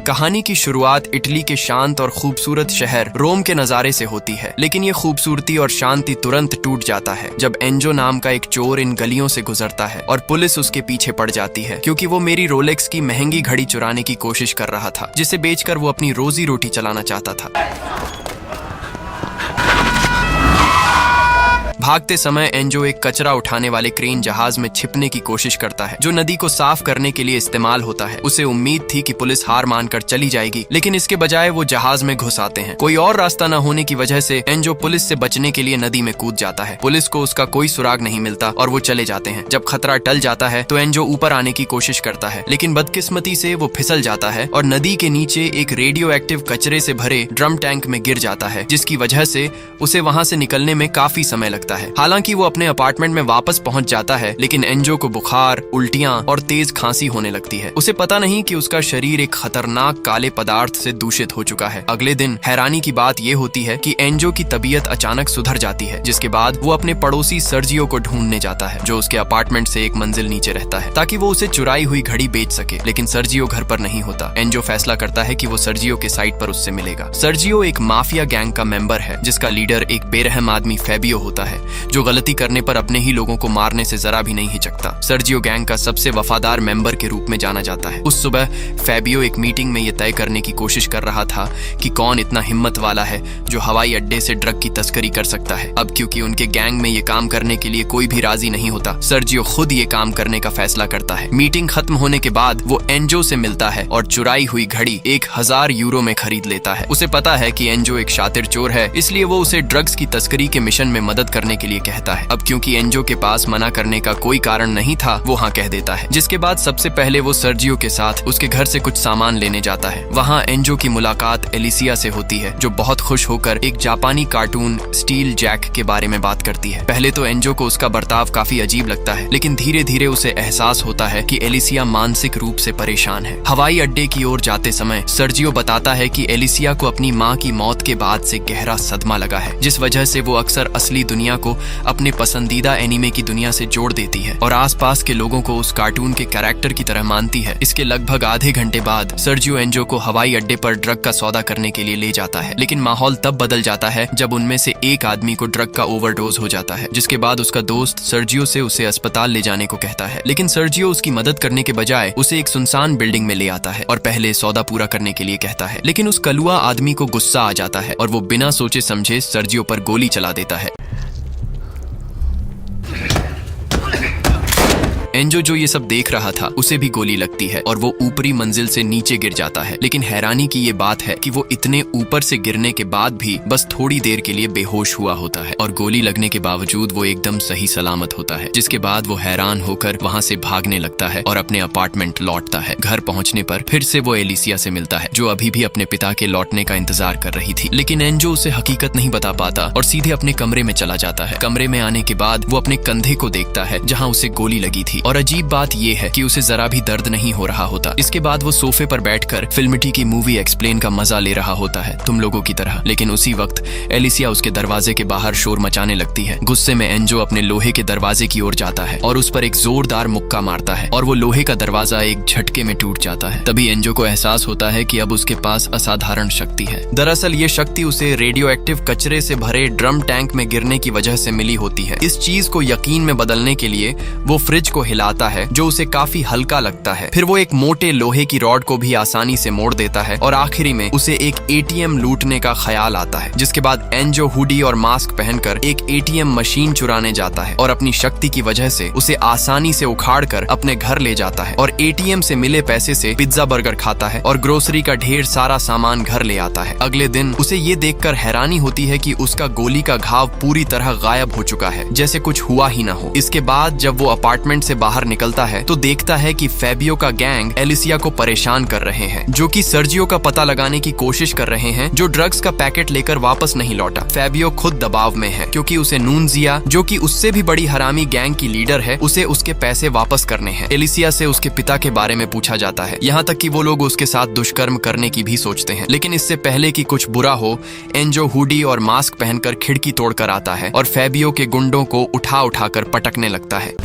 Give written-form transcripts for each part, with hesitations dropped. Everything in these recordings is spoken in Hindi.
कहानी की शुरुआत इटली के शांत और खूबसूरत शहर रोम के नज़ारे से होती है, लेकिन ये खूबसूरती और शांति तुरंत टूट जाता है जब एंजो नाम का एक चोर इन गलियों से गुजरता है और पुलिस उसके पीछे पड़ जाती है, क्योंकि वो मेरी रोलेक्स की महंगी घड़ी चुराने की कोशिश कर रहा था, जिसे बेचकर वो अपनी रोजी रोटी चलाना चाहता था। भागते समय एंजो एक कचरा उठाने वाले क्रेन जहाज में छिपने की कोशिश करता है, जो नदी को साफ करने के लिए इस्तेमाल होता है। उसे उम्मीद थी कि पुलिस हार मानकर चली जाएगी, लेकिन इसके बजाय वो जहाज में घुस आते हैं। कोई और रास्ता न होने की वजह से एंजो पुलिस से बचने के लिए नदी में कूद जाता है। पुलिस को उसका कोई सुराग नहीं मिलता और वो चले जाते हैं। जब खतरा टल जाता है तो एंजो ऊपर आने की कोशिश करता है, लेकिन बदकिस्मती से वो फिसल जाता है और नदी के नीचे एक रेडियो एक्टिव कचरे से भरे ड्रम टैंक में गिर जाता है, जिसकी वजह से उसे वहां से निकलने में काफी समय लगता है। हालांकि वो अपने अपार्टमेंट में वापस पहुंच जाता है, लेकिन एंजो को बुखार, उल्टियां और तेज खांसी होने लगती है। उसे पता नहीं कि उसका शरीर एक खतरनाक काले पदार्थ से दूषित हो चुका है। अगले दिन हैरानी की बात ये होती है कि एंजो की तबीयत अचानक सुधर जाती है, जिसके बाद वो अपने पड़ोसी सर्जियो को ढूंढने जाता है, जो उसके अपार्टमेंट से एक मंजिल नीचे रहता है, ताकि वो उसे चुराई हुई घड़ी बेच सके। लेकिन सर्जियो घर पर नहीं होता। एंजो फैसला करता है कि वो सर्जियो के साइट पर उससे मिलेगा। सर्जियो एक माफिया गैंग का मेंबर है, जिसका लीडर एक बेरहम आदमी फेबियो होता है, जो गलती करने पर अपने ही लोगों को मारने से जरा भी नहीं हिचकता। सर्जियो गैंग का सबसे वफादार मेंबर के रूप में जाना जाता है। उस सुबह फेबियो एक मीटिंग में ये तय करने की कोशिश कर रहा था कि कौन इतना हिम्मत वाला है जो हवाई अड्डे से ड्रग की तस्करी कर सकता है। अब क्योंकि उनके गैंग में ये काम करने के लिए कोई भी राजी नहीं होता, सर्जियो खुद ये काम करने का फैसला करता है। मीटिंग खत्म होने के बाद वो एंजो से मिलता है और चुराई हुई घड़ी 1000 यूरो में खरीद लेता है। उसे पता है कि एंजो एक शातिर चोर है, इसलिए वो उसे ड्रग्स की तस्करी के मिशन में मदद करने के लिए कहता है। अब क्योंकि एंजो के पास मना करने का कोई कारण नहीं था, वो हाँ कह देता है, जिसके बाद सबसे पहले वो सर्जियो के साथ उसके घर से कुछ सामान लेने जाता है। वहाँ एंजो की मुलाकात एलिसिया से होती है, जो बहुत खुश होकर एक जापानी कार्टून स्टील जैक के बारे में बात करती है। पहले तो एंजो को उसका बर्ताव काफी अजीब लगता है, लेकिन धीरे धीरे उसे एहसास होता है कि एलिसिया मानसिक रूप से परेशान है। हवाई अड्डे की ओर जाते समय सर्जियो बताता है कि एलिसिया को अपनी माँ की मौत के बाद से गहरा सदमा लगा है, जिस वजह से वो अक्सर असली दुनिया को अपने पसंदीदा एनीमे की दुनिया से जोड़ देती है और आसपास के लोगों को उस कार्टून के कैरेक्टर की तरह मानती है। इसके लगभग आधे घंटे बाद सर्जियो एंजो को हवाई अड्डे पर ड्रग का सौदा करने के लिए ले जाता है, लेकिन माहौल तब बदल जाता है जब उनमें से एक आदमी को ड्रग का ओवरडोज हो जाता है, जिसके बाद उसका दोस्त सर्जियो से उसे अस्पताल ले जाने को कहता है। लेकिन सर्जियो उसकी मदद करने के बजाय उसे एक सुनसान बिल्डिंग में ले आता है और पहले सौदा पूरा करने के लिए कहता है। लेकिन उस कलुआ आदमी को गुस्सा आ जाता है और वो बिना सोचे समझे सर्जियो पर गोली चला देता है। एंजो जो ये सब देख रहा था, उसे भी गोली लगती है और वो ऊपरी मंजिल से नीचे गिर जाता है। लेकिन हैरानी की ये बात है कि वो इतने ऊपर से गिरने के बाद भी बस थोड़ी देर के लिए बेहोश हुआ होता है और गोली लगने के बावजूद वो एकदम सही सलामत होता है, जिसके बाद वो हैरान होकर वहाँ से भागने लगता है और अपने अपार्टमेंट लौटता है। घर पहुँचने पर फिर से वो एलिसिया से मिलता है, जो अभी भी अपने पिता के लौटने का इंतजार कर रही थी। लेकिन एंजो उसे हकीकत नहीं बता पाता और सीधे अपने कमरे में चला जाता है। कमरे में आने के बाद वो अपने कंधे को देखता है जहाँ उसे गोली लगी थी, और अजीब बात यह है कि उसे जरा भी दर्द नहीं हो रहा होता। इसके बाद वो सोफे पर बैठकर फिल्मिटी की मूवी एक्सप्लेन का मजा ले रहा होता है, तुम लोगों की तरह। लेकिन उसी वक्त एलिसिया उसके दरवाजे के बाहर शोर मचाने लगती है। गुस्से में एंजो अपने लोहे के दरवाजे की ओर जाता है और उस पर एक जोरदार मुक्का मारता है और वो लोहे का दरवाजा एक झटके में टूट जाता है। तभी एंजो को एहसास होता है कि अब उसके पास असाधारण शक्ति है। दरअसल ये शक्ति उसे रेडियो एक्टिव कचरे से भरे ड्रम टैंक में गिरने की वजह से मिली होती है। इस चीज को यकीन में बदलने के लिए वो फ्रिज को हिलाता है, जो उसे काफी हल्का लगता है। फिर वो एक मोटे लोहे की रॉड को भी आसानी से मोड़ देता है और आखिरी में उसे एक एटीएम लूटने का ख्याल आता है, जिसके बाद एंजो हुडी और मास्क पहनकर एक एटीएम मशीन चुराने जाता है और अपनी शक्ति की वजह से उसे आसानी से उखाड़कर अपने घर ले जाता है और एटीएम से मिले पैसे से पिज्जा बर्गर खाता है और ग्रोसरी का ढेर सारा सामान घर ले आता है। अगले दिन उसे ये देखकर हैरानी होती है कि उसका गोली का घाव पूरी तरह गायब हो चुका है, जैसे कुछ हुआ ही ना हो। इसके बाद जब वो अपार्टमेंट से बाहर निकलता है तो देखता है कि फेबियो का गैंग एलिसिया को परेशान कर रहे हैं, जो कि सर्जियो का पता लगाने की कोशिश कर रहे हैं, जो ड्रग्स का पैकेट लेकर वापस नहीं लौटा। फेबियो खुद दबाव में है क्योंकि उसे नूनजिया, जो कि उससे भी बड़ी हरामी गैंग की लीडर है, उसे उसके पैसे वापस करने हैं। एलिसिया से उसके पिता के बारे में पूछा जाता है, यहाँ तक कि वो लोग उसके साथ दुष्कर्म करने की भी सोचते हैं। लेकिन इससे पहले कि कुछ बुरा हो, एंजो हुडी और मास्क पहनकर खिड़की तोड़कर आता है और फेबियो के गुंडों को उठा उठाकर पटकने लगता है।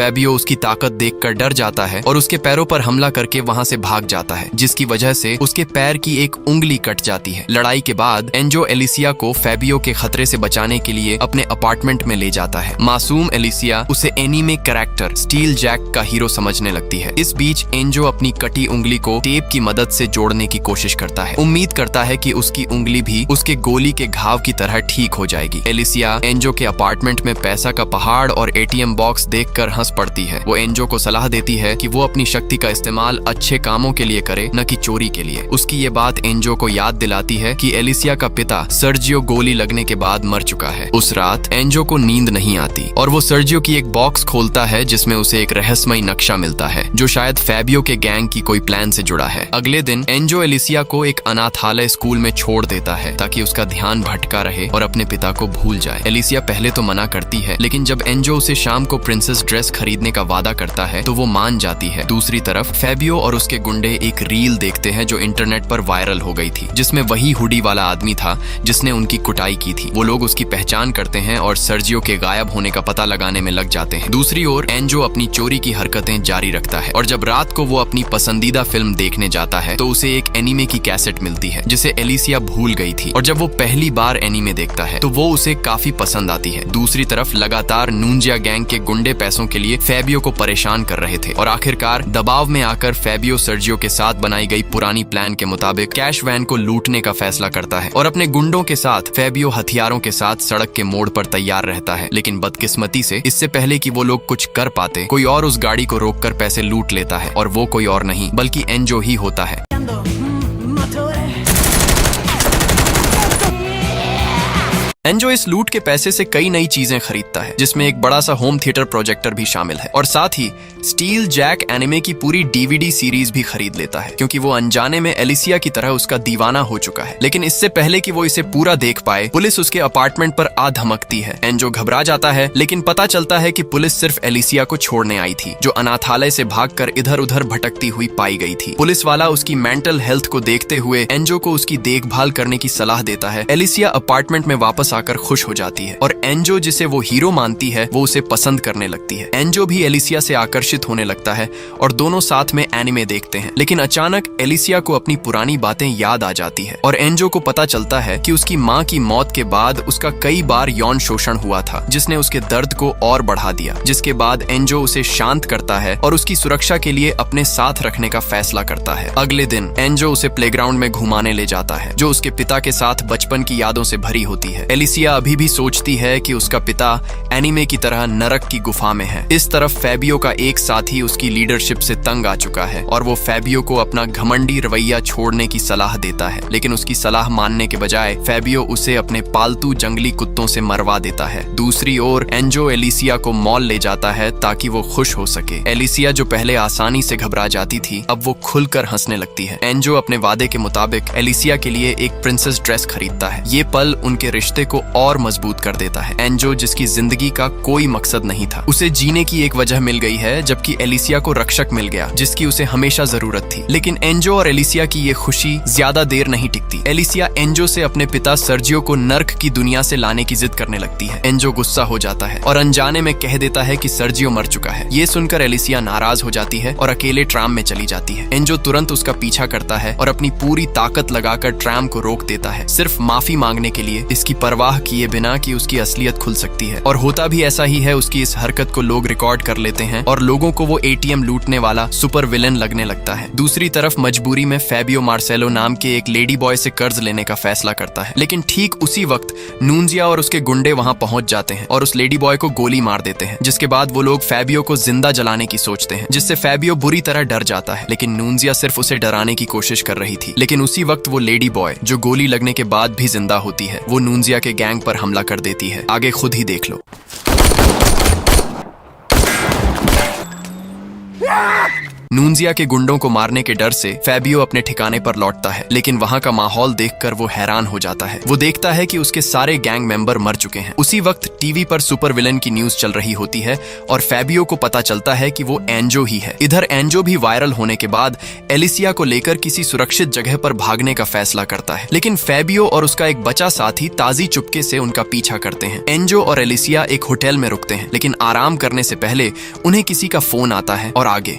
फेबियो उसकी ताकत देखकर डर जाता है और उसके पैरों पर हमला करके वहाँ से भाग जाता है, जिसकी वजह से उसके पैर की एक उंगली कट जाती है। लड़ाई के बाद एंजो एलिसिया को फेबियो के खतरे से बचाने के लिए अपने अपार्टमेंट में ले जाता है। मासूम एलिसिया उसे एनीमे कैरेक्टर स्टील जैक का हीरो समझने लगती है। इस बीच एंजो अपनी कटी उंगली को टेप की मदद से जोड़ने की कोशिश करता है। उम्मीद करता है कि उसकी उंगली भी उसके गोली के घाव की तरह ठीक हो जाएगी। एलिसिया एंजो के अपार्टमेंट में पैसा का पहाड़ और एटीएम बॉक्स देखकर हंस पड़ती है। वो एंजो को सलाह देती है कि वो अपनी शक्ति का इस्तेमाल अच्छे कामों के लिए करे, न कि चोरी के लिए। उसकी ये बात एंजो को याद दिलाती है कि एलिसिया का पिता सर्जियो गोली लगने के बाद मर चुका है। उस रात एंजो को नींद नहीं आती और वो सर्जियो की एक बॉक्स खोलता है जिसमें उसे एक रहस्यमय नक्शा मिलता है जो शायद फेबियो के गैंग की कोई प्लान से जुड़ा है। अगले दिन एंजो एलिसिया को एक अनाथालय स्कूल में छोड़ देता है ताकि उसका ध्यान भटका रहे और अपने पिता को भूल जाए। एलिसिया पहले तो मना करती है, लेकिन जब एंजो उसे शाम को प्रिंसेस ड्रेस खरीदने का वादा करता है तो वो मान जाती है। दूसरी तरफ फेबियो और उसके गुंडे एक रील देखते हैं जो इंटरनेट पर वायरल हो गई थी, जिसमें वही हुडी वाला आदमी था जिसने उनकी कुटाई की थी। वो लोग उसकी पहचान करते हैं और सर्जियो के गायब होने का पता लगाने में लग जाते हैं। दूसरी ओर एंजो अपनी चोरी की हरकतें जारी रखता है और जब रात को वो अपनी पसंदीदा फिल्म देखने जाता है तो उसे एक एनीमे की कैसेट मिलती है जिसे एलिसिया भूल गई थी, और जब वो पहली बार एनीमे देखता है तो वो उसे काफी पसंद आती है। दूसरी तरफ लगातार नूंजिया गैंग के गुंडे पैसों के लिए फेबियो को परेशान कर रहे थे और आखिरकार दबाव में आकर फेबियो सर्जियो के साथ बनाई गई पुरानी प्लान के मुताबिक कैश वैन को लूटने का फैसला करता है और अपने गुंडों के साथ फेबियो हथियारों के साथ सड़क के मोड़ पर तैयार रहता है। लेकिन बदकिस्मती से इससे पहले कि वो लोग कुछ कर पाते, कोई और उस गाड़ी को रोककर पैसे लूट लेता है और वो कोई और नहीं बल्कि एंजो ही होता है। एंजो इस लूट के पैसे से कई नई चीजें खरीदता है, जिसमें एक बड़ा सा होम थिएटर प्रोजेक्टर भी शामिल है और साथ ही स्टील जैक एनिमे की पूरी डीवीडी सीरीज भी खरीद लेता है, क्योंकि वो अनजाने में एलिसिया की तरह उसका दीवाना हो चुका है। लेकिन इससे पहले कि वो इसे पूरा देख पाए, पुलिस उसके अपार्टमेंट पर आ धमकती है। एंजो घबरा जाता है, लेकिन पता चलता है कि पुलिस सिर्फ एलिसिया को छोड़ने आई थी, जो अनाथालय से भागकर इधर उधर भटकती हुई पाई गई थी। पुलिस वाला उसकी मेंटल हेल्थ को देखते हुए एंजो को उसकी देखभाल करने की सलाह देता है। एलिसिया अपार्टमेंट में वापस आकर खुश हो जाती है और एंजो, जिसे वो हीरो मानती है, वो उसे पसंद करने लगती है। एंजो भी एलिसिया से आकर्षित होने लगता है और दोनों साथ में एनिमे देखते हैं। लेकिन अचानक एलिसिया को अपनी पुरानी बातें याद आ जाती है और एंजो को पता चलता है कि उसकी माँ की मौत के बाद उसका कई बार यौन शोषण हुआ था, जिसने उसके दर्द को और बढ़ा दिया। जिसके बाद एंजो उसे शांत करता है और उसकी सुरक्षा के लिए अपने साथ रखने का फैसला करता है। अगले दिन एंजो उसे प्लेग्राउंड में घुमाने ले जाता है, जो उसके पिता के साथ बचपन की यादों से भरी होती है। एलिसिया अभी भी सोचती है कि उसका पिता एनीमे की तरह नरक की गुफा में है। इस तरफ फेबियो का एक साथी उसकी लीडरशिप से तंग आ चुका है और वो फेबियो को अपना घमंडी रवैया छोड़ने की सलाह देता है, लेकिन उसकी सलाह मानने के बजाय फेबियो उसे अपने पालतू जंगली कुत्तों से मरवा देता है। दूसरी ओर एंजो एलिसिया को मॉल ले जाता है ताकि वो खुश हो सके। एलिसिया, जो पहले आसानी से घबरा जाती थी, अब वो खुलकर हंसने लगती है। एंजो अपने वादे के मुताबिक एलिसिया के लिए एक प्रिंसेस ड्रेस खरीदता है। ये पल उनके रिश्ते को और मजबूत कर देता है। एंजो, जिसकी जिंदगी का कोई मकसद नहीं था, उसे जीने की एक वजह मिल गई है, जबकि एलिसिया को रक्षक मिल गया जिसकी उसे हमेशा जरूरत थी। लेकिन एंजो और एलिसिया की ये खुशी ज्यादा देर नहीं टिकती। एलिसिया एंजो से अपने पिता सर्जियो को नर्क की दुनिया से लाने की जिद करने लगती है। एंजो गुस्सा हो जाता है और अनजाने में कह देता है कि सर्जियो मर चुका है। ये सुनकर एलिसिया नाराज हो जाती है और अकेले ट्राम में चली जाती है। एंजो तुरंत उसका पीछा करता है और अपनी पूरी ताकत लगाकर ट्राम को रोक देता है, सिर्फ माफी मांगने के लिए, इसकी परवाह किए बिना कि उसकी असलियत खुल सकती है। और होता भी ऐसा ही है। उसकी इस हरकत को लोग रिकॉर्ड कर लेते हैं और लोगों को वो एटीएम लूटने वाला सुपर विलेन लगने लगता है। दूसरी तरफ मजबूरी में फेबियो मार्सेलो नाम के एक लेडी बॉय से कर्ज लेने का फैसला करता है, लेकिन ठीक उसी वक्त नूंजिया और उसके गुंडे वहां पहुंच जाते हैं और उस लेडी बॉय को गोली मार देते हैं, जिसके बाद वो लोग फेबियो को जिंदा जलाने की सोचते हैं, जिससे फेबियो बुरी तरह डर जाता है। लेकिन नूंजिया सिर्फ उसे डराने की कोशिश कर रही थी। लेकिन उसी वक्त वो लेडी बॉय, जो गोली लगने के बाद भी जिंदा होती है, वो नूंजिया के गैंग पर हमला कर देती है। आगे खुद ही देख लो। नूंजिया के गुंडों को मारने के डर से फैबियो अपने ठिकाने पर लौटता है, लेकिन वहाँ का माहौल देखकर वो हैरान हो जाता है। वो देखता है कि उसके सारे गैंग मेंबर मर चुके हैं। उसी वक्त टीवी पर सुपर विलन की न्यूज चल रही होती है और फैबियो को पता चलता है कि वो एंजो ही है। इधर एंजो भी वायरल होने के बाद एलिसिया को लेकर किसी सुरक्षित जगह पर भागने का फैसला करता है, लेकिन फैबियो और उसका एक बचा साथी ताजी चुपके से उनका पीछा करते हैं। एंजो और एलिसिया एक होटल में रुकते हैं, लेकिन आराम करने से पहले उन्हें किसी का फोन आता है और आगे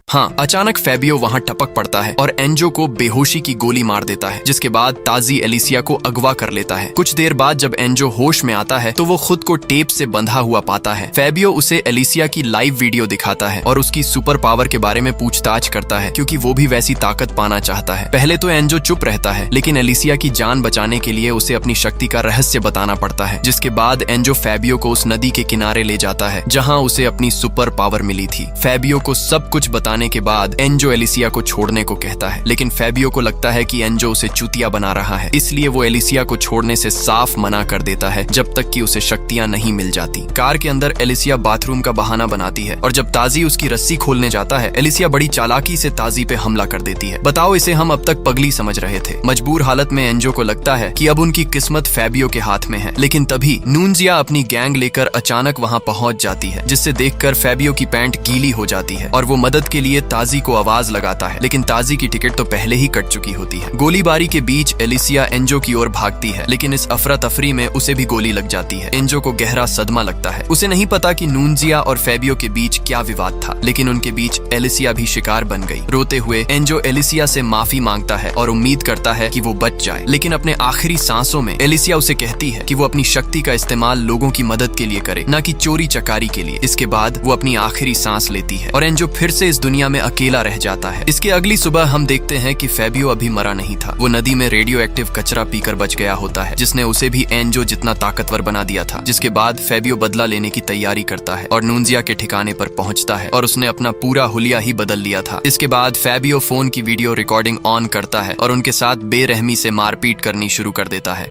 हाँ, अचानक फैबियो वहां टपक पड़ता है और एंजो को बेहोशी की गोली मार देता है, जिसके बाद ताजी एलिसिया को अगवा कर लेता है। कुछ देर बाद जब एंजो होश में आता है तो वो खुद को टेप से बंधा हुआ पाता है। फैबियो उसे एलिसिया की लाइव वीडियो दिखाता है और उसकी सुपर पावर के बारे में पूछताछ करता है, क्योंकि वो भी वैसी ताकत पाना चाहता है। पहले तो एंजो चुप रहता है, लेकिन एलिसिया की जान बचाने के लिए उसे अपनी शक्ति का रहस्य बताना पड़ता है। जिसके बाद एंजो फैबियो को उस नदी के किनारे ले जाता है जहाँ उसे अपनी सुपर पावर मिली थी। फैबियो को सब कुछ बताने के बाद एंजो एलिसिया को छोड़ने को कहता है, लेकिन फैबियो को लगता है कि एंजो उसे चूतिया बना रहा है, इसलिए वो एलिसिया को छोड़ने से साफ मना कर देता है जब तक कि उसे शक्तियां नहीं मिल जाती। कार के अंदर एलिसिया बाथरूम का बहाना बनाती है और जब ताजी उसकी रस्सी खोलने जाता है, एलिसिया बड़ी चालाकी से ताजी पे हमला कर देती है। बताओ, इसे हम अब तक पगली समझ रहे थे। मजबूर हालत में एंजो को लगता है कि अब उनकी किस्मत फैबियो के हाथ में है, लेकिन तभी नूंजिया अपनी गैंग लेकर अचानक वहाँ पहुँच जाती है, जिससे देखकर फैबियो की पैंट गीली हो जाती है और वो मदद के लिए ताजी को आवाज लगाता है, लेकिन ताजी की टिकट तो पहले ही कट चुकी होती है। गोलीबारी के बीच एलिसिया एंजो की ओर भागती है, लेकिन इस अफरा तफरी में उसे भी गोली लग जाती है। एंजो को गहरा सदमा लगता है। उसे नहीं पता कि नूंजिया और फैबियो के बीच क्या विवाद था, लेकिन उनके बीच एलिसिया भी शिकार बन गई। रोते हुए एंजो एलिसिया से माफी मांगता है और उम्मीद करता है कि वो बच जाए, लेकिन अपने आखिरी सांसों में एलिसिया उसे कहती है कि वो अपनी शक्ति का इस्तेमाल लोगों की मदद के लिए करे, न कि चोरी चकारी के लिए। इसके बाद वो अपनी आखिरी सांस लेती है और एंजो फिर से इस दुनिया में अकेला रह जाता है। इसके अगली सुबह हम देखते हैं कि फैबियो अभी मरा नहीं था। वो नदी में रेडियो एक्टिव कचरा पीकर बच गया होता है, जिसने उसे भी एंजो जितना ताकतवर बना दिया था। जिसके बाद फैबियो बदला लेने की तैयारी करता है और नूंजिया के ठिकाने पर पहुंचता है और उसने अपना पूरा हुलिया ही बदल लिया था। इसके बाद फैबियो फोन की वीडियो रिकॉर्डिंग ऑन करता है और उनके साथ बेरहमी से मारपीट करनी शुरू कर देता है।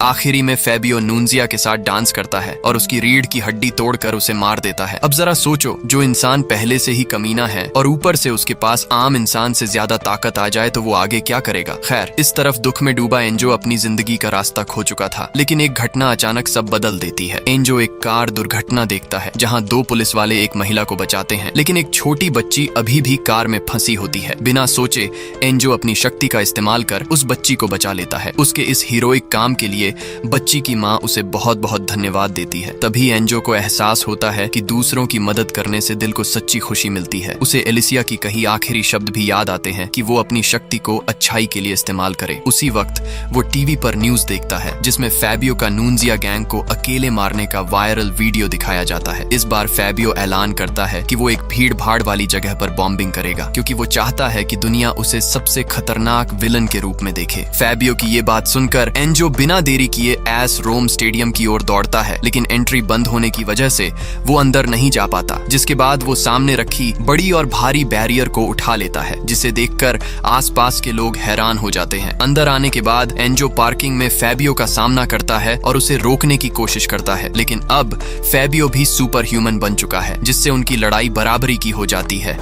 आखिरी में फैबियो नूंजिया के साथ डांस करता है और उसकी रीढ़ की हड्डी तोड़कर उसे मार देता है। अब जरा सोचो, जो इंसान पहले से ही कमीना है और ऊपर से उसके पास आम इंसान से ज्यादा ताकत आ जाए तो वो आगे क्या करेगा। खैर, इस तरफ दुख में डूबा एंजो अपनी जिंदगी का रास्ता खो चुका था, लेकिन एक घटना अचानक सब बदल देती है। एंजो एक कार दुर्घटना देखता है जहाँ 2 पुलिस वाले एक महिला को बचाते हैं, लेकिन एक छोटी बच्ची अभी भी कार में फंसी होती है। बिना सोचे एंजो अपनी शक्ति का इस्तेमाल कर उस बच्ची को बचा लेता है। उसके इस हीरोइक काम के लिए बच्ची की माँ उसे बहुत बहुत धन्यवाद देती है। तभी एंजो को एहसास होता है कि दूसरों की मदद करने से दिल को सच्ची खुशी मिलती है। उसे एलिसिया की कही आखिरी शब्द भी याद आते हैं कि वो अपनी शक्ति को अच्छाई के लिए इस्तेमाल करे। उसी वक्त वो टीवी पर न्यूज देखता है जिसमें फैबियो का नूंजिया गैंग को अकेले मारने का वायरल वीडियो दिखाया जाता है। इस बार फैबियो ऐलान करता है कि वो एक भीड़ भाड़ वाली जगह पर बॉम्बिंग करेगा, क्योंकि वो चाहता है कि दुनिया उसे सबसे खतरनाक विलन के रूप में देखे। फैबियो की ये बात सुनकर एंजो बिना देरी किए एस रोम स्टेडियम की ओर दौड़ता है, लेकिन एंट्री बंद होने की वजह से वो अंदर नहीं जा पाता। जिसके बाद वो सामने रखी बड़ी और भारी बैरियर को उठा लेता है, जिसे देखकर आसपास के लोग हैरान हो जाते हैं। अंदर आने के बाद एंजो पार्किंग में फैबियो का सामना करता है और उसे रोकने की कोशिश करता है, लेकिन अब फैबियो भी सुपर ह्यूमन बन चुका है, जिससे उनकी लड़ाई बराबरी की हो जाती है।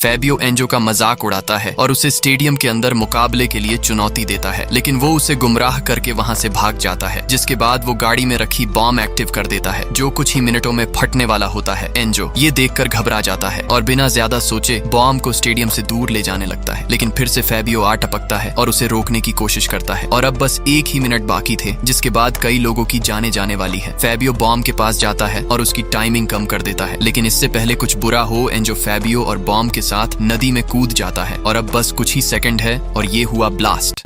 फैबियो एंजो का मजाक उड़ाता है और उसे स्टेडियम के अंदर मुकाबले के लिए चुनौती देता है, लेकिन वो उसे गुमराह करके वहां से भाग जाता है। जिसके बाद वो गाड़ी में रखी बॉम्ब एक्टिव कर देता है, जो कुछ ही मिनटों में फटने वाला होता है। एंजो ये देखकर घबरा जाता है और बिना ज्यादा सोचे बॉम्ब को स्टेडियम से दूर ले जाने लगता है, लेकिन फिर से फैबियो आ टपकता है और उसे रोकने की कोशिश करता है। और अब बस 1 ही मिनट बाकी थे, जिसके बाद कई लोगों की जाने जाने वाली है। फैबियो बॉम्ब के पास जाता है और उसकी टाइमिंग कम कर देता है, लेकिन इससे पहले कुछ बुरा हो, एंजो फैबियो और बॉम्ब के साथ नदी में कूद जाता है। और अब बस कुछ ही सेकंड है और ये हुआ ब्लास्ट।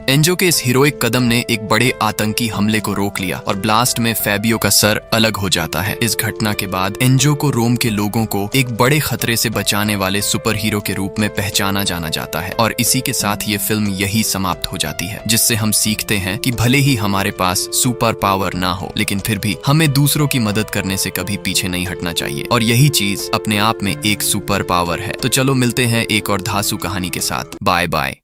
एंजो के इस हीरोइक कदम ने एक बड़े आतंकी हमले को रोक लिया और ब्लास्ट में फैबियो का सर अलग हो जाता है। इस घटना के बाद एंजो को रोम के लोगों को एक बड़े खतरे से बचाने वाले सुपर हीरो के रूप में पहचाना जाना जाता है। और इसी के साथ ये फिल्म यही समाप्त हो जाती है, जिससे हम सीखते हैं कि भले ही हमारे पास सुपर पावर ना हो, लेकिन फिर भी हमें दूसरों की मदद करने से कभी पीछे नहीं हटना चाहिए। और यही चीज अपने आप में एक सुपर पावर है। तो चलो मिलते हैं एक और धांसू कहानी के साथ। Bye bye.